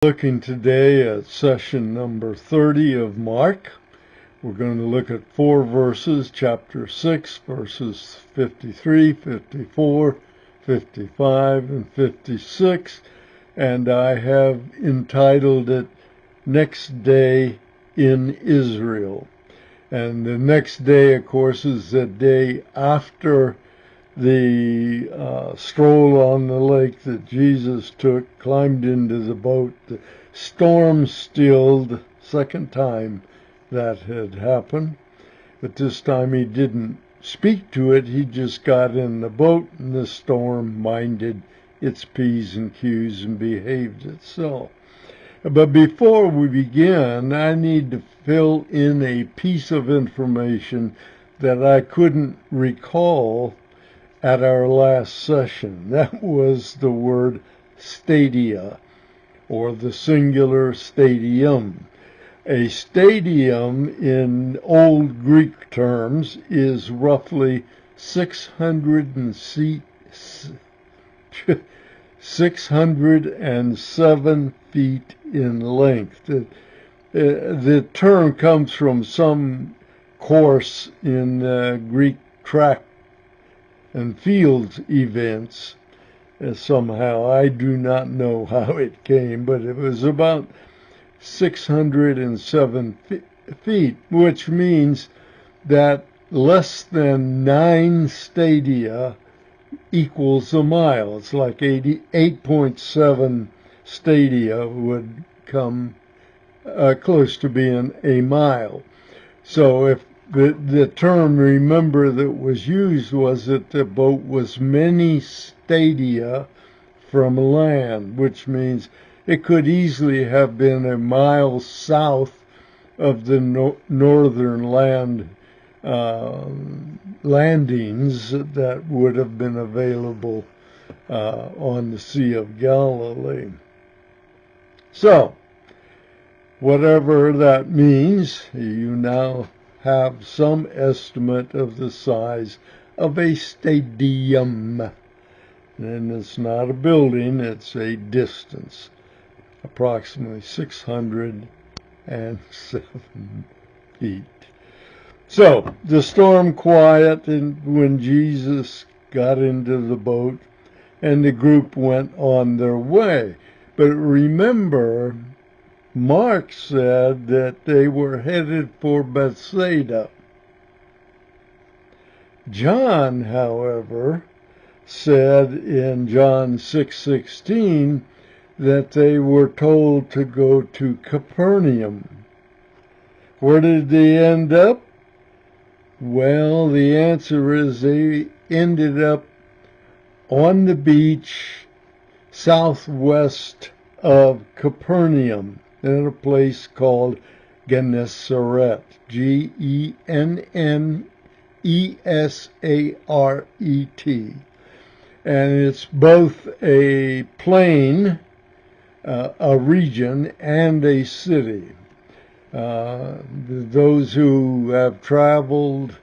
Looking today at session number 30 of Mark. We're going to look at 4 verses, chapter 6, verses 53, 54, 55, and 56, and I have entitled it Next Day in Israel. And the next day, of course, is the day after the stroll on the lake that Jesus took, climbed into the boat. The storm stilled, second time that had happened. But this time he didn't speak to it. He just got in the boat, and the storm minded its P's and Q's and behaved itself. But before we begin, I need to fill in a piece of information that I couldn't recall at our last session. That was the word stadia, or the singular stadium. A stadium in Old Greek terms is roughly 607 feet in length. The term comes from some course in Greek track and field events. Somehow, I do not know how it came, but it was about 607 feet, which means that less than 9 stadia equals a mile. It's like 8.7 stadia would come close to being a mile. So if the term, remember, that was used was that the boat was many stadia from land, which means it could easily have been a mile south of the northern landings that would have been available on the Sea of Galilee. So, whatever that means, you now have some estimate of the size of a stadium. And it's not a building, it's a distance, approximately 607 feet. So, the storm quieted when Jesus got into the boat and the group went on their way. But remember, Mark said that they were headed for Bethsaida. John, however, said in John 6:16 that they were told to go to Capernaum. Where did they end up? Well, the answer is they ended up on the beach southwest of Capernaum, in a place called Gennesaret, Gennesaret. And it's both a plain, a region, and a city. Those who have traveled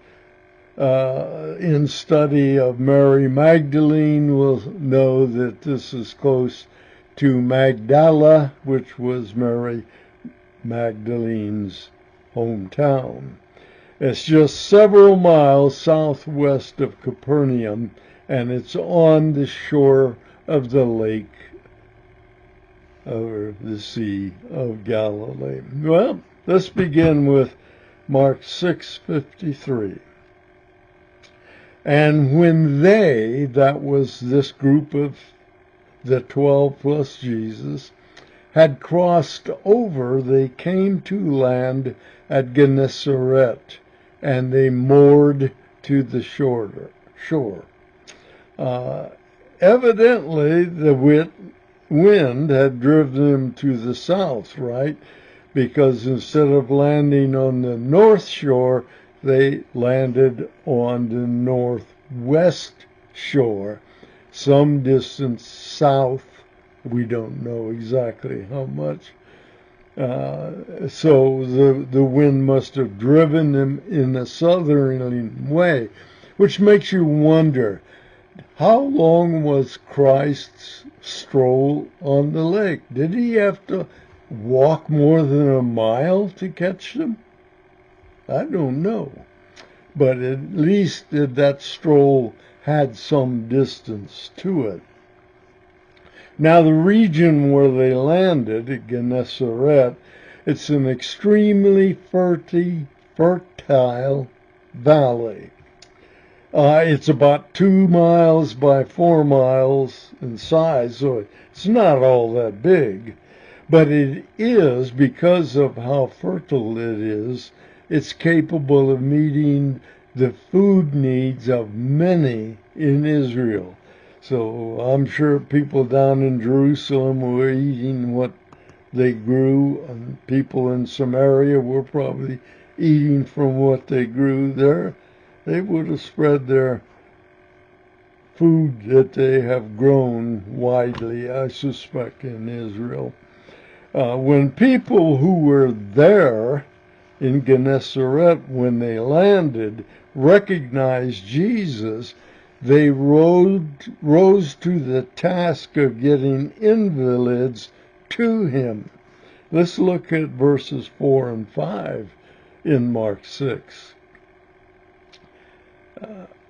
in study of Mary Magdalene will know that this is close to Magdala, which was Mary Magdalene's hometown. It's just several miles southwest of Capernaum, and it's on the shore of the lake, or the Sea of Galilee. Well, let's begin with Mark 6:53. And when they, that was this group of the 12 plus Jesus, had crossed over, they came to land at Gennesaret, and they moored to the shore. Evidently, the wind had driven them to the south, right? Because instead of landing on the north shore, they landed on the northwest shore, some distance south. We don't know exactly how much. So the wind must have driven them in a southerly way, which makes you wonder, How long was Christ's stroll on the lake? Did he have to walk more than a mile to catch them? I don't know. But at least that stroll had some distance to it. Now, the region where they landed at Gennesaret, it's an extremely fertile valley. It's about 2 miles by 4 miles in size, so it's not all that big. But it is, because of how fertile it is, it's capable of meeting the food needs of many in Israel. So I'm sure people down in Jerusalem were eating what they grew, and people in Samaria were probably eating from what they grew there. They would have spread their food that they have grown widely, I suspect, in Israel. When people who were there in Gennesaret, when they landed, recognized Jesus, they rose to the task of getting invalids to him. Let's look at verses 4 and 5 in Mark 6.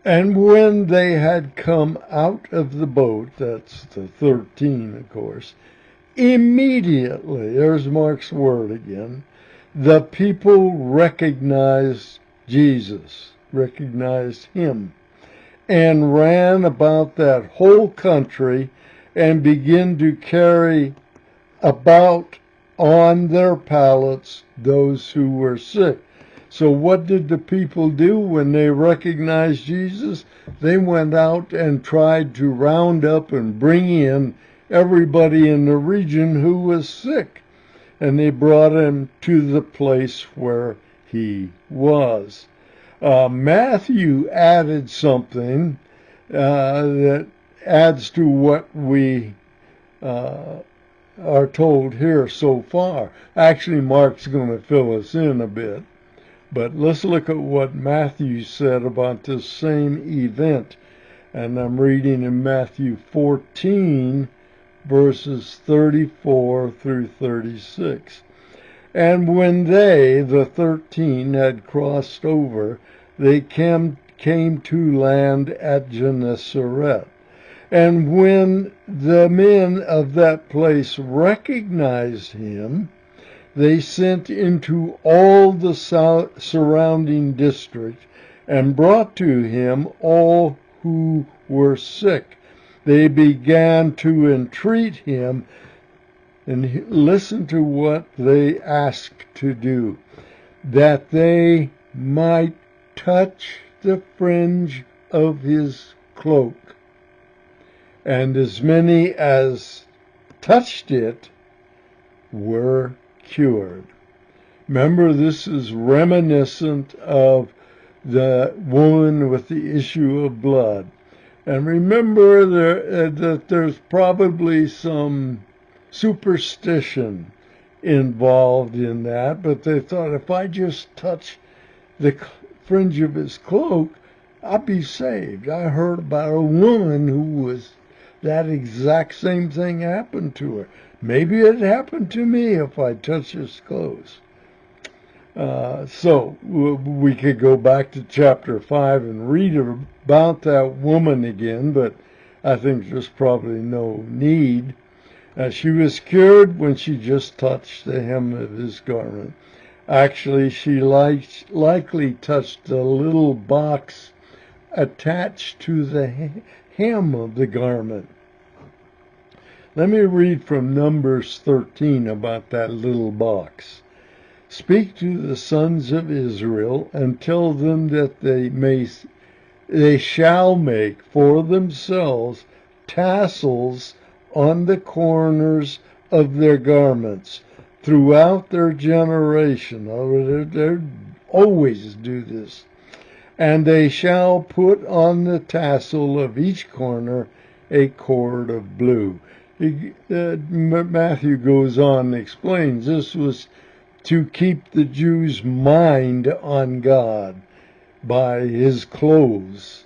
And when they had come out of the boat, that's the 13, of course, immediately, there's Mark's word again, the people recognized Jesus, recognized him, and ran about that whole country and began to carry about on their pallets those who were sick. So what did the people do when they recognized Jesus? They went out and tried to round up and bring in everybody in the region who was sick. And they brought him to the place where he was. Matthew added something that adds to what we are told here so far. Actually, Mark's going to fill us in a bit. But let's look at what Matthew said about this same event. And I'm reading in Matthew 14, verses 34 through 36. And when they, the 13, had crossed over, they came to land at Gennesaret. And when the men of that place recognized him, they sent into all the surrounding district and brought to him all who were sick. They began to entreat him, and listen to what they asked to do, that they might touch the fringe of his cloak. And as many as touched it were cured. Remember, this is reminiscent of the woman with the issue of blood. And remember that there's probably some superstition involved in that, but they thought, if I just touch the fringe of his cloak, I'll be saved. I heard about a woman who was, that exact same thing happened to her. Maybe it happened to me if I touch his clothes. So we could go back to chapter 5 and read about that woman again, but I think there's probably no need. She was cured when she just touched the hem of his garment. Actually, she likely touched the little box attached to the hem of the garment. Let me read from Numbers 13 about that little box. Speak to the sons of Israel and tell them that they shall make for themselves tassels on the corners of their garments throughout their generation. They always do this. And they shall put on the tassel of each corner a cord of blue. Matthew goes on and explains this was to keep the Jews' mind on God by his clothes.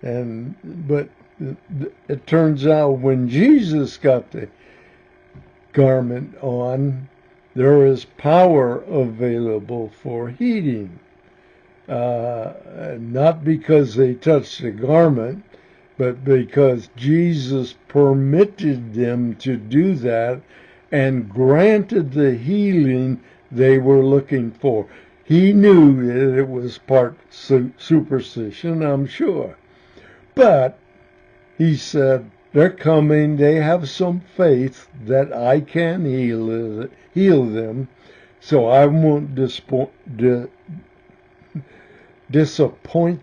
But it turns out when Jesus got the garment on, there is power available for healing. Not because they touched the garment, but because Jesus permitted them to do that and granted the healing they were looking for. He knew that it was part superstition, I'm sure. But he said, they're coming, they have some faith that I can heal them, so I won't disappoint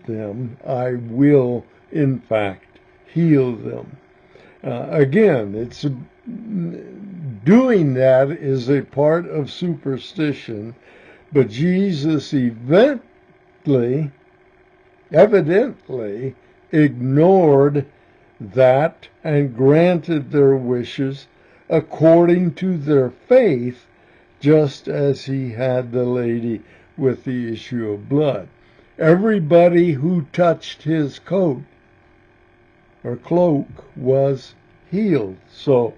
them. I will, in fact, heal them. Again, it's doing that is a part of superstition, but Jesus evidently ignored that and granted their wishes according to their faith, just as he had the lady with the issue of blood. Everybody who touched his coat or cloak was healed. So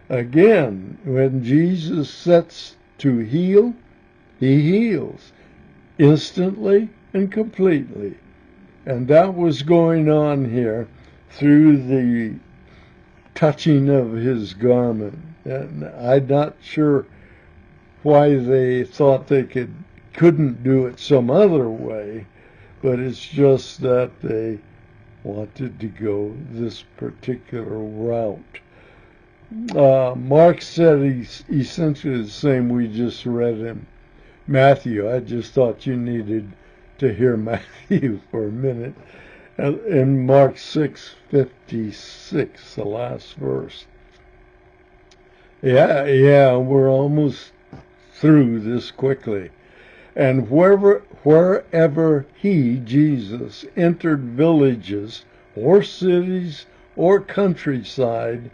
again, when Jesus sets to heal, he heals instantly and completely. And that was going on here through the touching of his garment. And I'm not sure why they thought they couldn't do it some other way, but it's just that they wanted to go this particular route. Mark said he's essentially the same we just read in Matthew. I just thought you needed to hear Matthew for a minute. In Mark 6:56, the last verse. Yeah, we're almost through this quickly. And wherever he, Jesus, entered villages or cities or countryside,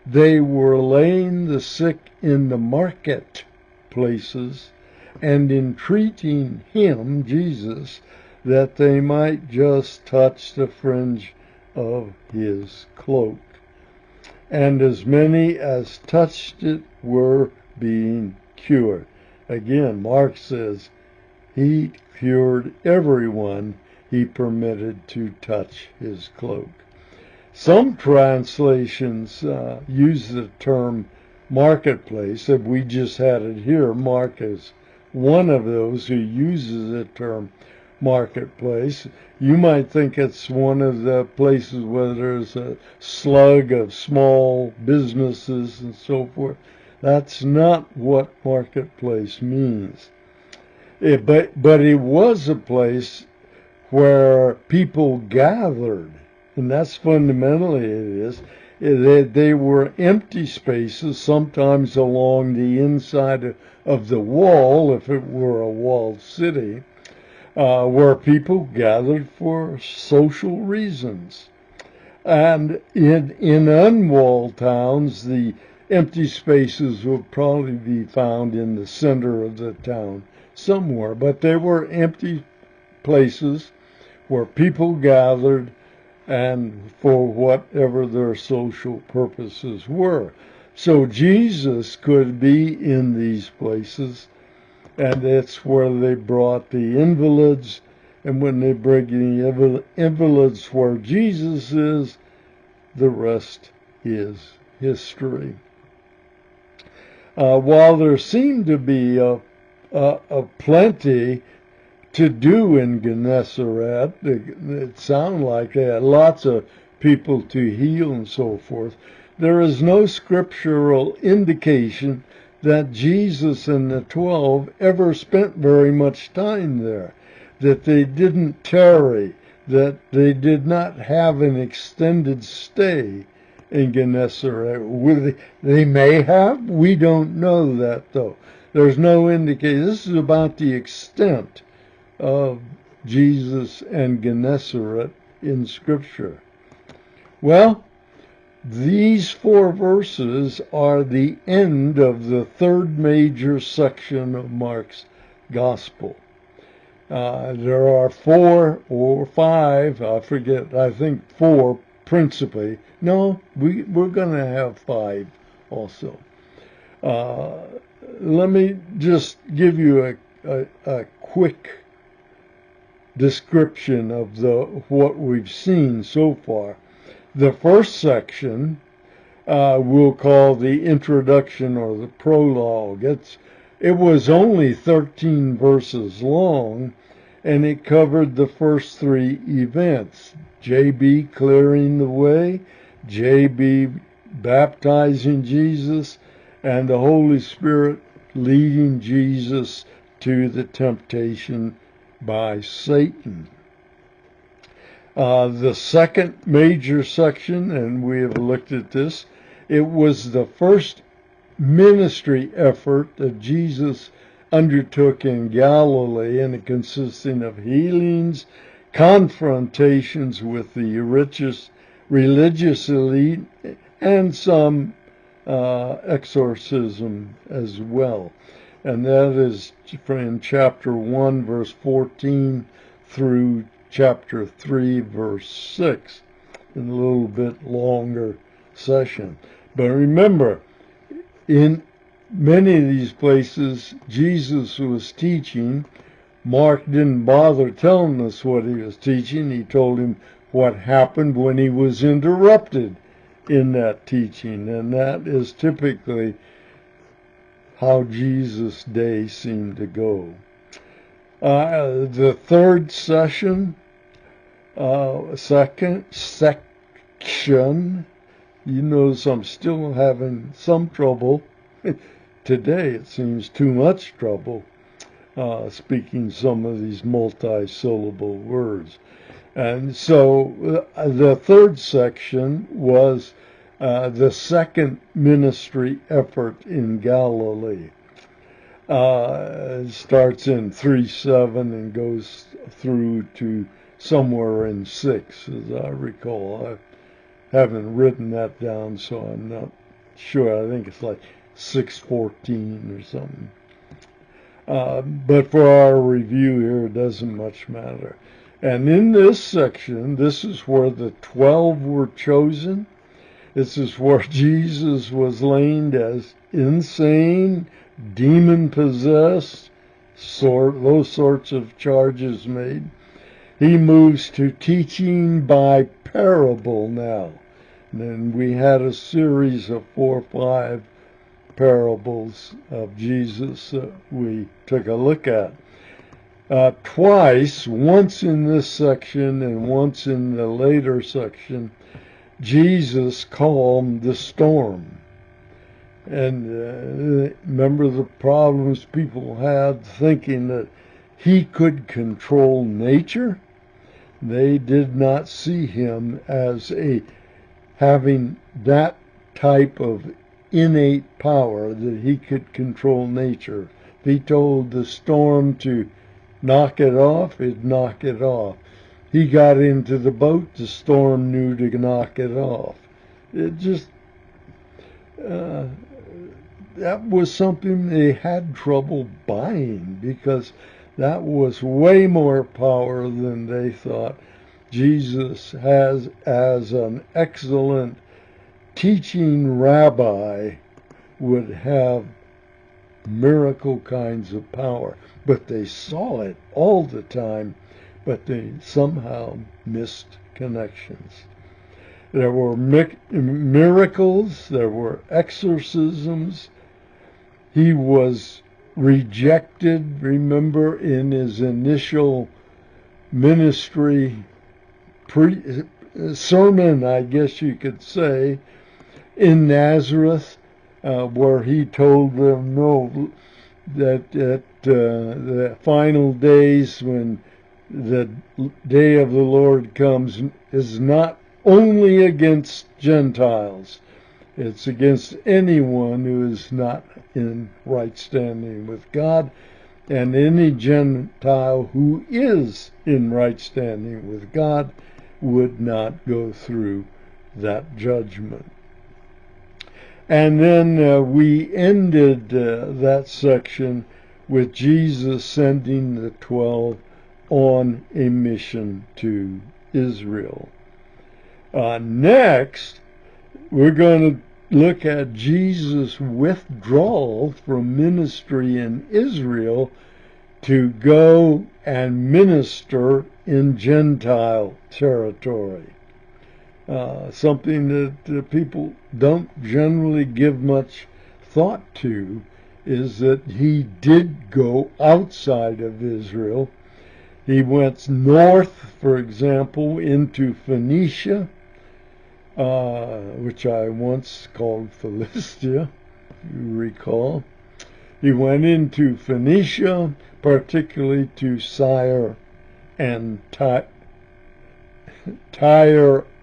they were laying the sick in the market places and entreating him, Jesus, that they might just touch the fringe of his cloak. And as many as touched it were being cured. Again, Mark says he cured everyone he permitted to touch his cloak. Some translations use the term marketplace. If we just had it here, Mark is one of those who uses the term marketplace. You might think it's one of the places where there's a slug of small businesses and so forth. That's not what marketplace means. But it was a place where people gathered, and that's fundamentally it is. They were empty spaces, sometimes along the inside of the wall, if it were a walled city, where people gathered for social reasons. And in unwalled towns, the empty spaces would probably be found in the center of the town somewhere. But they were empty places where people gathered and for whatever their social purposes were. So Jesus could be in these places, and that's where they brought the invalids. And when they bring the invalids where Jesus is, the rest is history. While there seemed to be a plenty to do in Gennesaret, it sounded like they had lots of people to heal and so forth, there is no scriptural indication that Jesus and the 12 ever spent very much time there, that they didn't tarry, that they did not have an extended stay in Gennesaret. They may have. We don't know that, though. There's no indication. This is about the extent of Jesus and Gennesaret in Scripture. Well, these 4 verses are the end of the third major section of Mark's Gospel. There are 4 or 5, I forget, I think 4 principally. No, we're going to have 5 also. Let me just give you a quick description of what we've seen so far. The first section we'll call the introduction or the prologue. It was only 13 verses long, and it covered the first 3 events: J.B. clearing the way, J.B. baptizing Jesus, and the Holy Spirit leading Jesus to the temptation by Satan. The second major section, and we have looked at this, it was the first ministry effort that Jesus undertook in Galilee, and it consisting of healings, confrontations with the religious elite, and some exorcism as well. And that is in chapter 1, verse 14 through chapter 3, verse 6, in a little bit longer session. But remember, in many of these places, Jesus was teaching. Mark didn't bother telling us what he was teaching. He told him what happened when he was interrupted in that teaching. And that is typically how Jesus' day seemed to go. The third second section, you notice I'm still having some trouble. Today it seems too much trouble speaking some of these multi-syllable words. And so the third section was the second ministry effort in Galilee. It starts in 3:7 and goes through to somewhere in 6, as I recall. I haven't written that down, so I'm not sure. I think it's like 6:14 or something. But for our review here, it doesn't much matter. And in this section, this is where the 12 were chosen. This is where Jesus was named as insane, demon-possessed, those sorts of charges made. He moves to teaching by parable now. And then we had a series of 4 or 5 parables of Jesus that we took a look at. Twice, once in this section and once in the later section, Jesus calmed the storm. And remember the problems people had thinking that he could control nature? They did not see him as having that type of innate power that he could control nature. If he told the storm to knock it off, it'd knock it off. He got into the boat, the storm knew to knock it off. It just, that was something they had trouble buying, because that was way more power than they thought. Jesus has, as an excellent teaching rabbi, would have miracle kinds of power. But they saw it all the time, but they somehow missed connections. There were miracles, there were exorcisms. He was rejected, remember, in his initial ministry sermon, I guess you could say, in Nazareth, where he told them no, that at the final days, when the day of the Lord comes, is not only against Gentiles, it's against anyone who is not in right standing with God, and any Gentile who is in right standing with God would not go through that judgment. And then we ended that section with Jesus sending the 12 on a mission to Israel. Next, we're going to look at Jesus' withdrawal from ministry in Israel to go and minister in Gentile territory. Something that people don't generally give much thought to is that he did go outside of Israel. He went north, for example, into Phoenicia, which I once called Philistia, if you recall. He went into Phoenicia, particularly to Tyre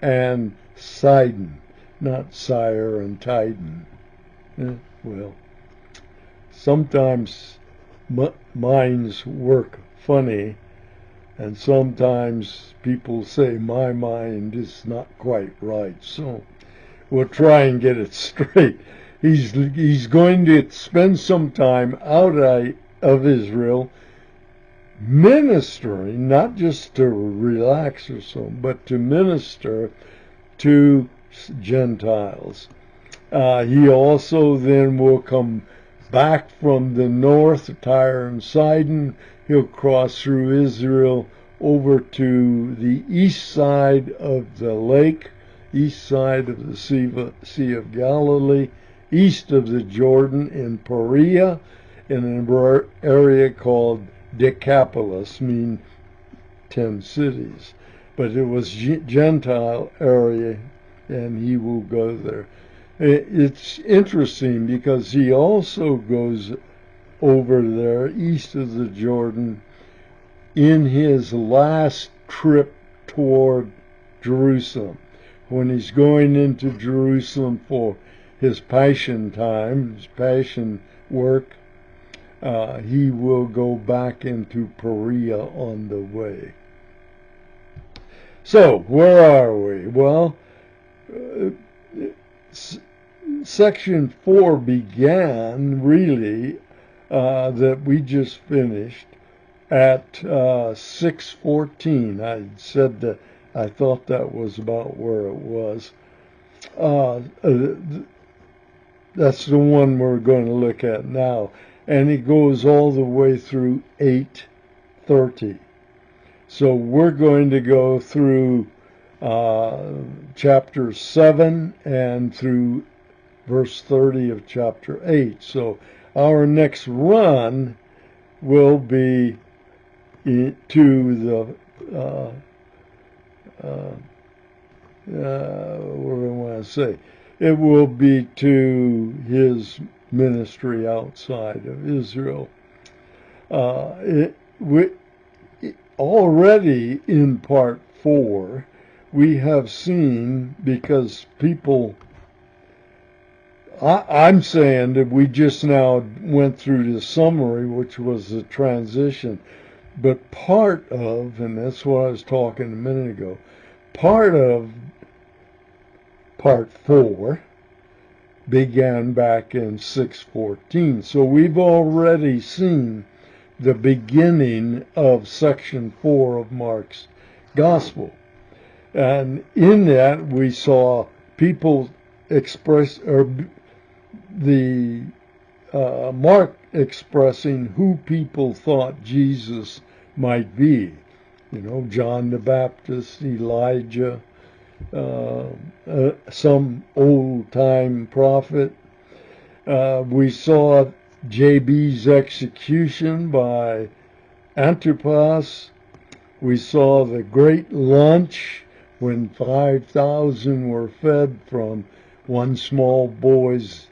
and Sidon, not Sire and Tidon. Well, sometimes minds work funny, and sometimes people say my mind is not quite right. So we'll try and get it straight. He's going to spend some time out of Israel ministering, not just to relax or so, but to minister to Gentiles. He also then will come back from the north, Tyre and Sidon. He'll cross through Israel over to the east side of the lake, east side of the Sea of Galilee, east of the Jordan in Perea, in an area called Decapolis, mean 10 cities. But it was Gentile area, and he will go there. It's interesting because he also goes over there east of the Jordan in his last trip toward Jerusalem. When he's going into Jerusalem for his passion time, his passion work, he will go back into Perea on the way. So, where are we? Well, section 4 began, really, that we just finished at 6:14. I said that I thought that was about where it was. That's the one we're going to look at now. And it goes all the way through 8:30. So we're going to go through chapter 7 and through verse 30 of chapter 8. So our next run will be to the what do I want to say? It will be to his ministry outside of Israel. Already in part 4, we have seen, because people, I'm saying that we just now went through the summary, which was the transition, but part of, and that's what I was talking a minute ago, part of part 4 began back in 6:14. So we've already seen the beginning of section 4 of Mark's gospel. And in that we saw people express, or the Mark expressing who people thought Jesus might be. You know, John the Baptist, Elijah, some old-time prophet. We saw JB's execution by Antipas. We saw the great lunch when 5,000 were fed from one small boy's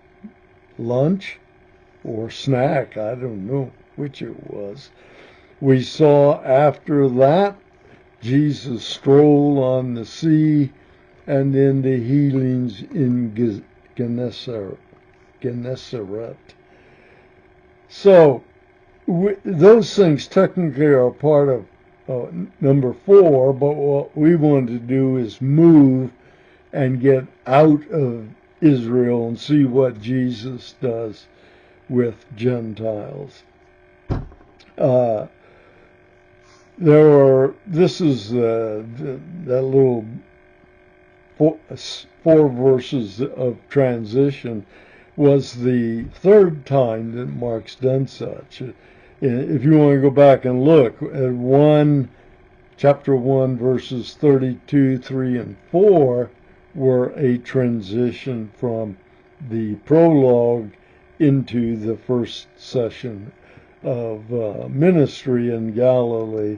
lunch or snack. I don't know which it was. We saw after that Jesus stroll on the sea, and then the healings in Gennesaret. So those things technically are part of number 4, but what we want to do is move and get out of Israel and see what Jesus does with Gentiles. This is that little four verses of transition was the third time that Mark's done such. If you want to go back and look at chapter 1, verses 32, 3, and 4 were a transition from the prologue into the first session of ministry in Galilee.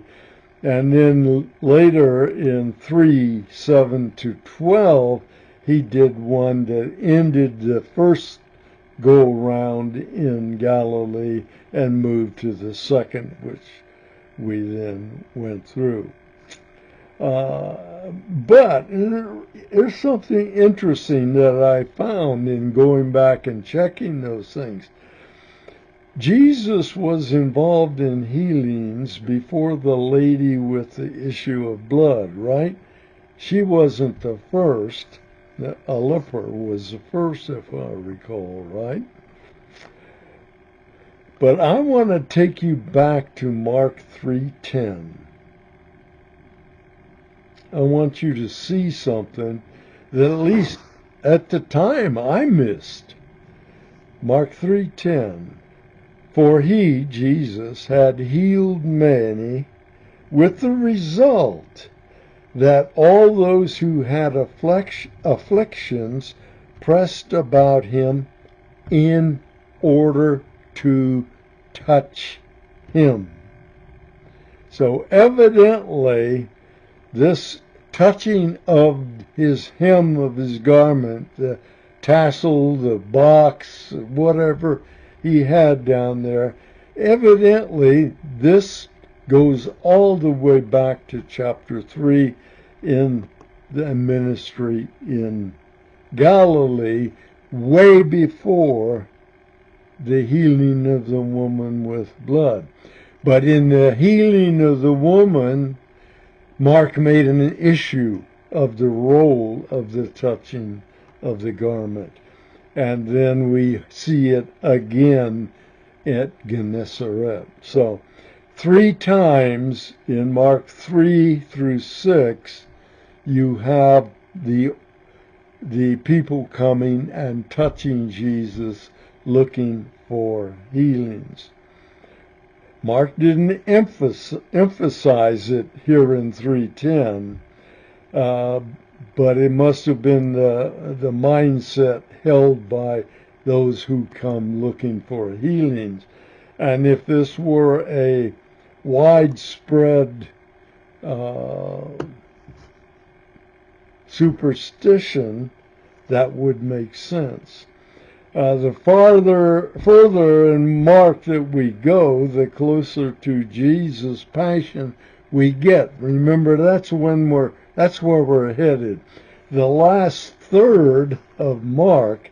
And then later in 3, 7 to 12, he did one that ended the first go around in Galilee and moved to the second, which we then went through. But there's something interesting that I found in going back and checking those things. Jesus was involved in healings before the lady with the issue of blood, right? She wasn't the first. A leper was the first, if I recall, right? But I want to take you back to Mark 3:10. I want you to see something that at least at the time I missed. Mark 3:10. For he, Jesus, had healed many, with the result that all those who had afflictions pressed about him in order to touch him. So evidently, this touching of his hem of his garment, the tassel, the box, whatever he had down there, evidently this goes all the way back to chapter 3 in the ministry in Galilee, way before the healing of the woman with blood. But in the healing of the woman, Mark made an issue of the role of the touching of the garment. And then we see it again at Gennesaret. So 3 times in Mark 3 through 6, you have the people coming and touching Jesus, looking for healings. Mark didn't emphasize it here in 3:10, but it must have been the mindset held by those who come looking for healings. And if this were a widespread superstition, that would make sense. The further in Mark that we go, the closer to Jesus' passion we get. Remember, that's where we're headed. The last third of Mark,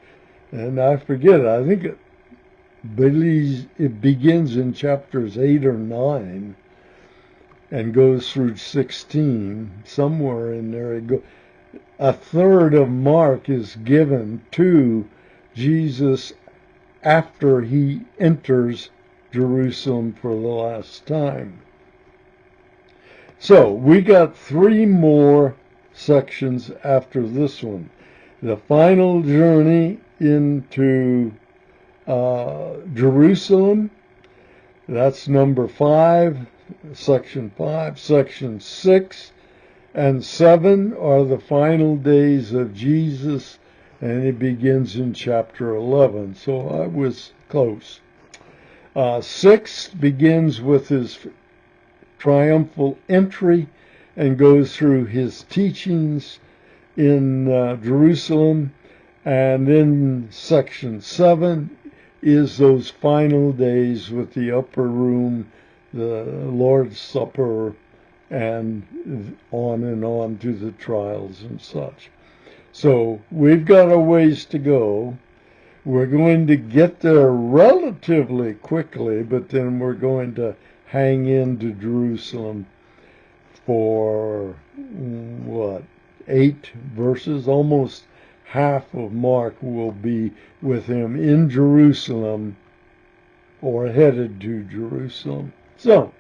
and I forget, I think it begins in chapters 8 or 9 and goes through 16, somewhere in there. A third of Mark is given to Jesus after he enters Jerusalem for the last time. So we got 3 more sections after this one. The final journey into Jerusalem, that's number 5, section 5. Section 6 and 7 are the final days of Jesus, and it begins in chapter 11. So I was close. 6 begins with his triumphal entry and goes through his teachings in Jerusalem. And then section 7 is those final days with the upper room, the Lord's Supper, and on to the trials and such. So we've got a ways to go. We're going to get there relatively quickly, but then we're going to hang into Jerusalem for, 8 verses? Almost half of Mark will be with him in Jerusalem or headed to Jerusalem. So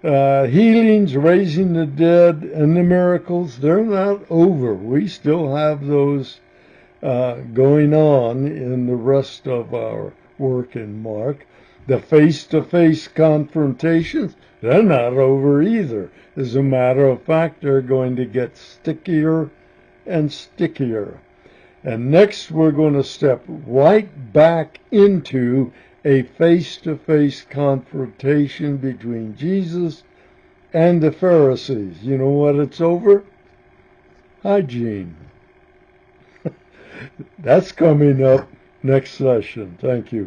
Healings, raising the dead, and the miracles, they're not over. We still have those going on in the rest of our work in Mark. The face-to-face confrontations, they're not over either. As a matter of fact, they're going to get stickier and stickier. And next, we're going to step right back into a face-to-face confrontation between Jesus and the Pharisees. You know what it's over? Hygiene. That's coming up next session. Thank you.